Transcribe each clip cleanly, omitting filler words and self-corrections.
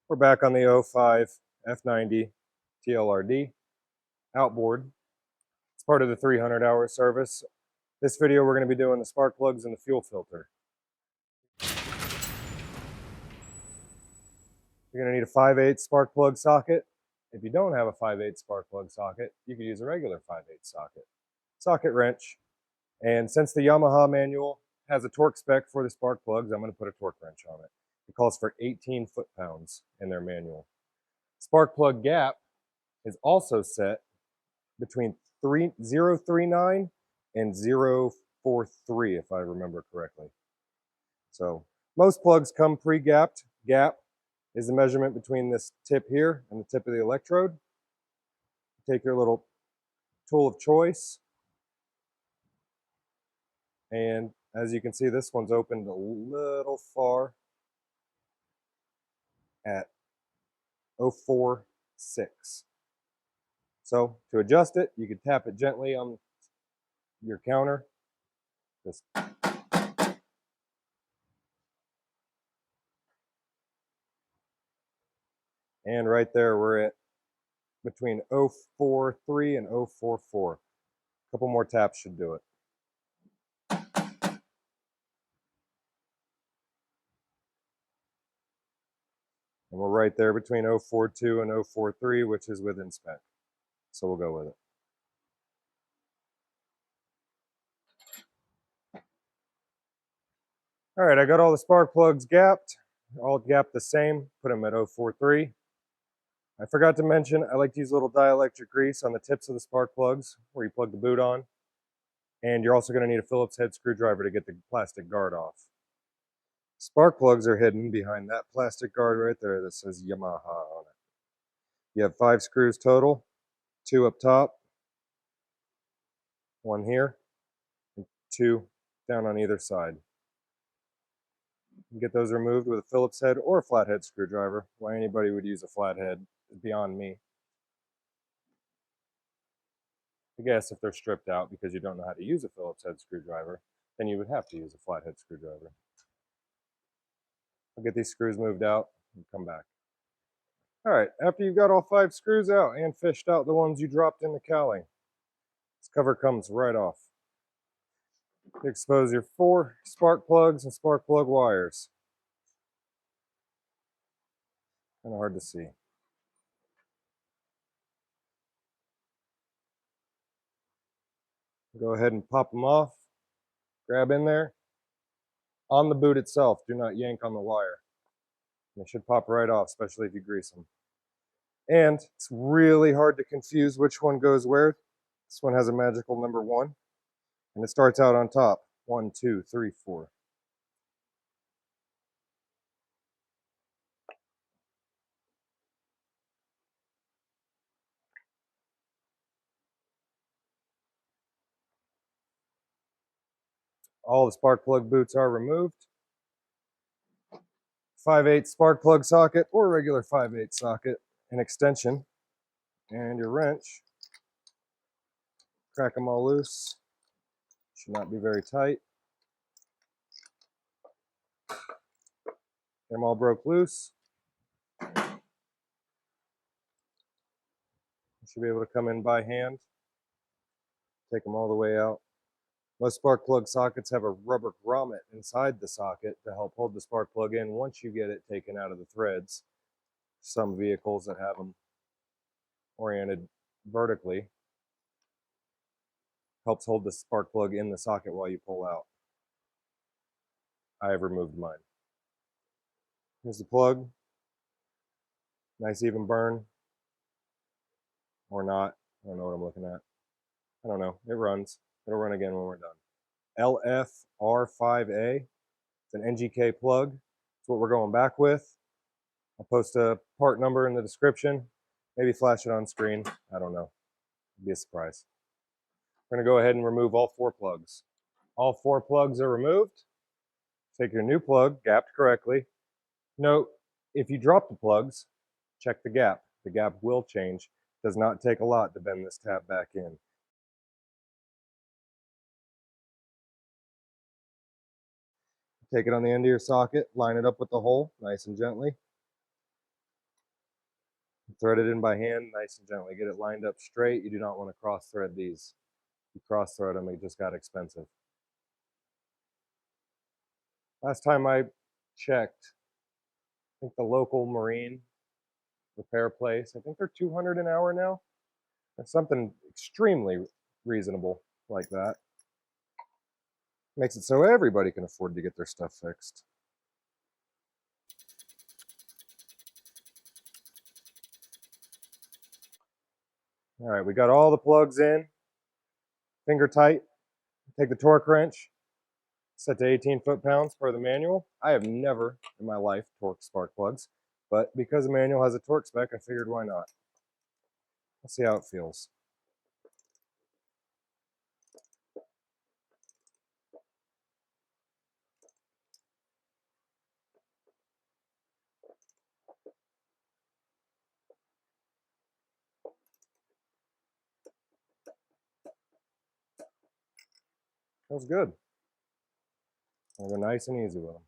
We're back on the 05 F90 TLRD outboard. It's part of the 300-hour service. This video we're going to be doing the spark plugs and the fuel filter. You're going to need a 5/8 spark plug socket. If you don't have a 5/8 spark plug socket, you could use a regular 5/8 socket. Socket wrench. And since the Yamaha manual has a torque spec for the spark plugs, I'm going to put a torque wrench on it. It calls for 18 foot-pounds in their manual. Spark plug gap is also set between 0.39 and 0.43, if I remember correctly. So most plugs come pre-gapped. Gap is the measurement between this tip here and the tip of the electrode. Take your little tool of choice, and as you can see, this one's opened a little far at 0.46. So to adjust it, you can tap it gently on your counter. Just and right there, we're at between 0.43 and 0.44. A couple more taps should do it. And we're right there between 0.42 and 0.43, which is within spec. So we'll go with it. All right, I got all the spark plugs gapped, all gapped the same, put them at 0.43. I forgot to mention, I like to use a little dielectric grease on the tips of the spark plugs where you plug the boot on. And you're also gonna need a Phillips head screwdriver to get the plastic guard off. Spark plugs are hidden behind that plastic guard right there that says Yamaha on it. You have 5 screws total, 2 up top, 1 here, and 2 down on either side. You can get those removed with a Phillips head or a flathead screwdriver. Why anybody would use a flathead is beyond me. I guess if they're stripped out because you don't know how to use a Phillips head screwdriver, then you would have to use a flathead screwdriver. I'll get these screws moved out and come back. All right, after you've got all 5 screws out and fished out the ones you dropped in the cowling, this cover comes right off. You expose your 4 spark plugs and spark plug wires. Kind of hard to see. Go ahead and pop them off. Grab in there. On the boot itself, do not yank on the wire. They should pop right off, especially if you grease them. And it's really hard to confuse which one goes where. This one has a magical number 1, and it starts out on top. 1, 2, 3, 4. All the spark plug boots are removed. 5/8 spark plug socket or regular 5/8 socket, an extension, and your wrench. Crack them all loose. Should not be very tight. Get them all broke loose. You should be able to come in by hand. Take them all the way out. Most spark plug sockets have a rubber grommet inside the socket to help hold the spark plug in once you get it taken out of the threads. Some vehicles that have them oriented vertically helps hold the spark plug in the socket while you pull out. I have removed mine. Here's the plug. Nice even burn. Or not. I don't know what I'm looking at. I don't know. It runs. It'll run again when we're done. LFR5A. It's an NGK plug. That's what we're going back with. I'll post a part number in the description. Maybe flash it on screen. I don't know. It'd be a surprise. We're going to go ahead and remove all 4 plugs. All 4 plugs are removed. Take your new plug, gapped correctly. Note, if you drop the plugs, check the gap. The gap will change. It does not take a lot to bend this tab back in. Take it on the end of your socket, line it up with the hole, nice and gently. Thread it in by hand, nice and gently. Get it lined up straight. You do not want to cross thread these. If you cross thread them, it just got expensive. Last time I checked, I think the local marine repair place, I think they're $200 an hour now. That's something extremely reasonable like that. Makes it so everybody can afford to get their stuff fixed. All right, we got all the plugs in, finger tight. Take the torque wrench, set to 18 foot-pounds per the manual. I have never in my life torqued spark plugs, but because the manual has a torque spec, I figured why not. Let's see how it feels. Feels good. They're nice and easy with them.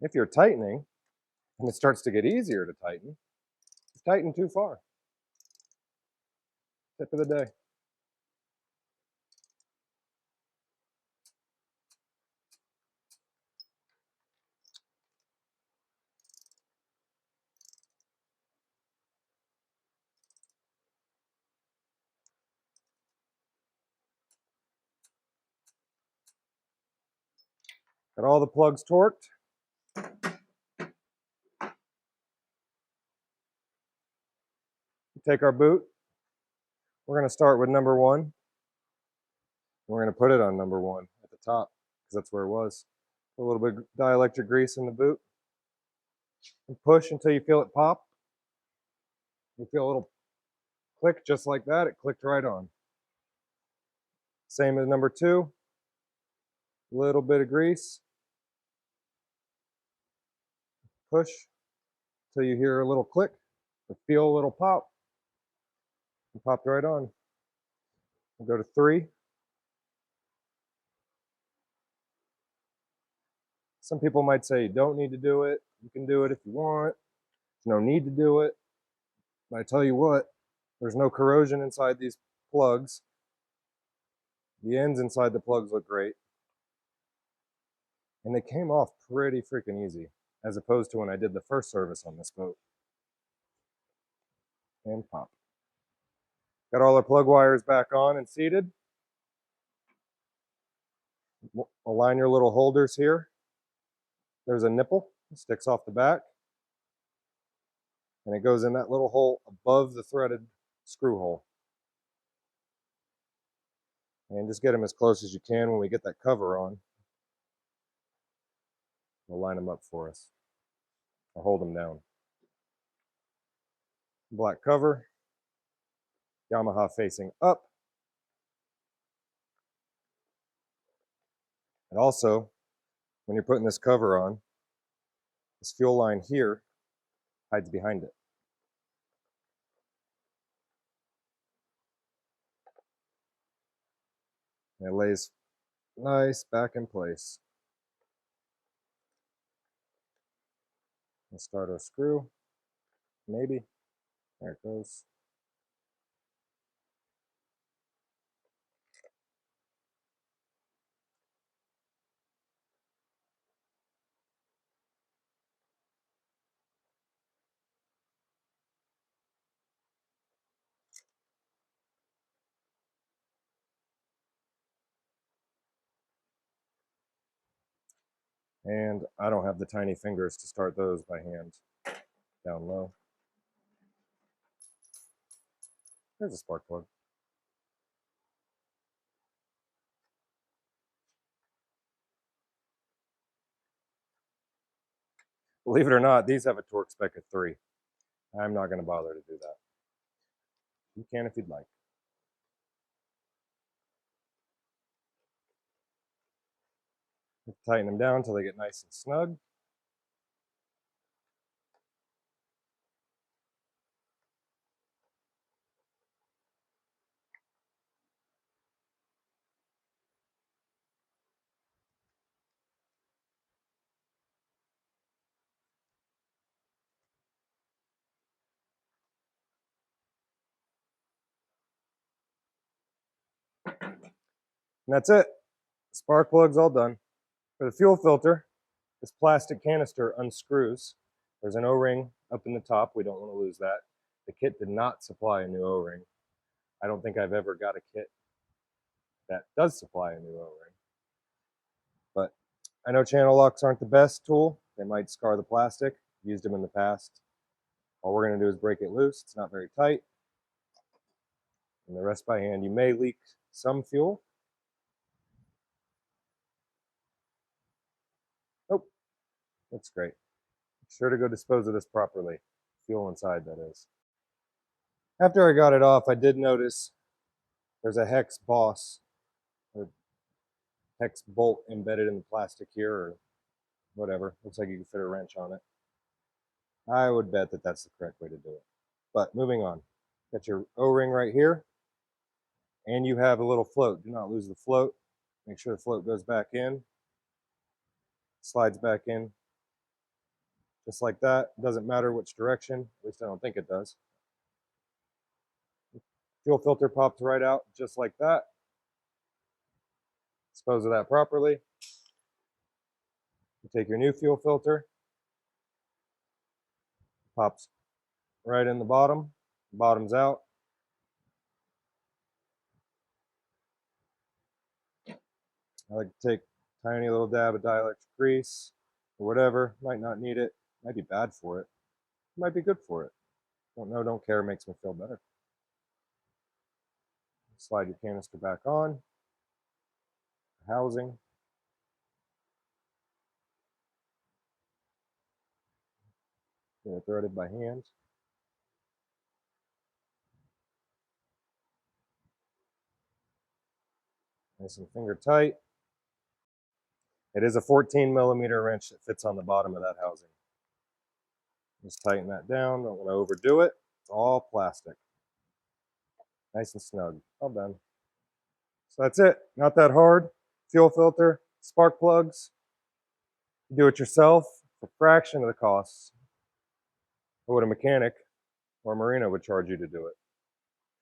If you're tightening, and it starts to get easier to tighten, you tighten too far. Tip of the day. Got all the plugs torqued. Take our boot. We're going to start with number 1. We're going to put it on number 1 at the top because that's where it was. Put a little bit of dielectric grease in the boot. And push until you feel it pop. You feel a little click just like that. It clicked right on. Same as number 2. Little bit of grease. Push until you hear a little click or feel a little pop. It popped right on. We'll go to 3. Some people might say you don't need to do it. You can do it if you want. There's no need to do it. But I tell you what, there's no corrosion inside these plugs. The ends inside the plugs look great. And they came off pretty freaking easy, as opposed to when I did the first service on this boat. And pop. Got all our plug wires back on and seated. Align your little holders here. There's a nipple, it sticks off the back. And it goes in that little hole above the threaded screw hole. And just get them as close as you can when we get that cover on. We'll line them up for us. Or hold them down. Black cover. Yamaha facing up. And also, when you're putting this cover on, this fuel line here hides behind it. And it lays nice back in place. Let's start our screw. Maybe. There it goes. And I don't have the tiny fingers to start those by hand. Down low. There's a spark plug. Believe it or not, these have a torque spec of 3. I'm not going to bother to do that. You can if you'd like. Tighten them down until they get nice and snug. And that's it. Spark plug's all done. For the fuel filter, this plastic canister unscrews. There's an O-ring up in the top. We don't want to lose that. The kit did not supply a new O-ring. I don't think I've ever got a kit that does supply a new O-ring. But I know channel locks aren't the best tool. They might scar the plastic. Used them in the past. All we're going to do is break it loose. It's not very tight. And the rest by hand. You may leak some fuel. Nope. That's great. Be sure to go dispose of this properly. Fuel inside, that is. After I got it off, I did notice there's a hex boss or hex bolt embedded in the plastic here or whatever. Looks like you can fit a wrench on it. I would bet that that's the correct way to do it. But moving on. Got your O-ring right here. And you have a little float. Do not lose the float. Make sure the float goes back in. Slides back in. Just like that. Doesn't matter which direction. At least I don't think it does. Fuel filter pops right out just like that. Dispose of that properly. You take your new fuel filter. Pops right in the bottom. Bottom's out. I like to take a tiny little dab of dielectric grease or whatever. Might not need it. Might be bad for it. Might be good for it. Don't know, don't care. Makes me feel better. Slide your canister back on. Housing. Get it threaded by hand. Nice and finger tight. It is a 14mm wrench that fits on the bottom of that housing. Just tighten that down. Don't want to overdo it. It's all plastic. Nice and snug. All done. So that's it. Not that hard. Fuel filter, spark plugs. You do it yourself for a fraction of the costs of what a mechanic or a marina would charge you to do it.